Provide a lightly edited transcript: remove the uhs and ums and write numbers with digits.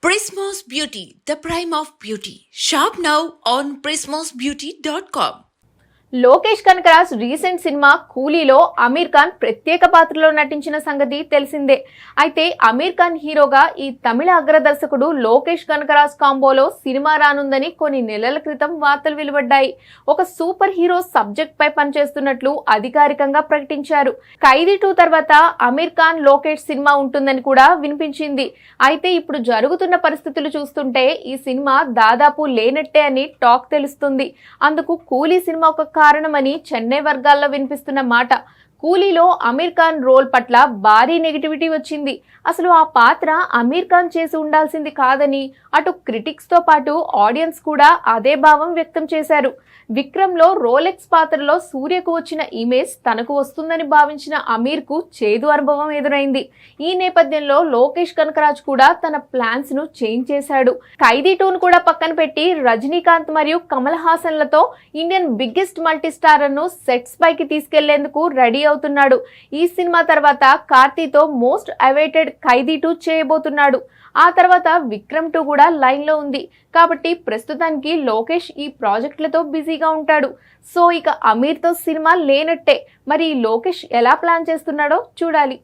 Prismos Beauty, the prime of beauty. Shop now on prismosbeauty.com. Lokesh Kanagaraj recent cinema కూలీలో అమీర్ ఖాన్ ప్రత్యేక పాత్రలో నటించిన సంగతి తెలిసిందే. అయితే అమీర్ ఖాన్ హీరోగా ఈ తమిళ అగ్రదర్శకుడు లోకేష్ కనకరాజ్ కాంబోలో సినిమా రానుందని కొన్ని నెలల క్రితం వార్తలు వెలువడ్డాయి. ఒక సూపర్ హీరో సబ్జెక్ట్ పై పనిచేస్తున్నట్లు అధికారికంగా ప్రకటించారు. ఖైదీ 2 తర్వాత అమీర్ ఖాన్ లోకేష్ సినిమా ఉంటుందని కూడా వినిపించింది. అయితే ఇప్పుడు జరుగుతున్న పరిస్థితులు చూస్తుంటే ఈ సినిమా దాదాపు లేనట్టే అని టాక్ తెలుస్తుంది. అందుకు కూలీ సినిమా ఒక కారణమని చెన్నై వర్గాల్లో వినిపిస్తున్న మాట. కూలీలో అమీర్ ఖాన్ రోల్ పట్ల భారీ నెగిటివిటీ వచ్చింది. అసలు ఆ పాత్ర అమీర్ ఖాన్ చేసి ఉండాల్సింది కాదని అటు క్రిటిక్స్ తో పాటు ఆడియన్స్ కూడా అదే భావం వ్యక్తం చేశారు. విక్రమ్ లో రోలెక్స్ పాత్రలో సూర్యకు వచ్చిన ఇమేజ్ తనకు వస్తుందని భావించిన అమీర్ కు చేదు అనుభవం ఎదురైంది. ఈ నేపథ్యంలో లోకేష్ కనకరాజ్ కూడా తన ప్లాన్స్ ను చేంజ్ చేశాడు. ఖైదీ 2 కూడా పక్కన పెట్టి రజనీకాంత్ మరియు కమల్ హాసన్ లతో ఇండియన్ బిగ్గెస్ట్ మల్టీ స్టారర్ ను సెట్స్ పైకి తీసుకెళ్లేందుకు రెడీ అవుతున్నాడు. ఈ సినిమా తర్వాత కార్తీతో మోస్ట్ అవైటెడ్ ఖైదీ 2 చేయబోతున్నాడు. ఆ తర్వాత విక్రమ్ 2 కూడా లైన్ లో ఉంది. కాబట్టి ప్రస్తుతానికి లోకేష్ ఈ ప్రాజెక్టులతో బిజీగా ఉంటాడు. సో ఇక అమీర్ తో సినిమా లేనట్టే. మరి లోకేష్ ఎలా ప్లాన్ చేస్తున్నాడో చూడాలి.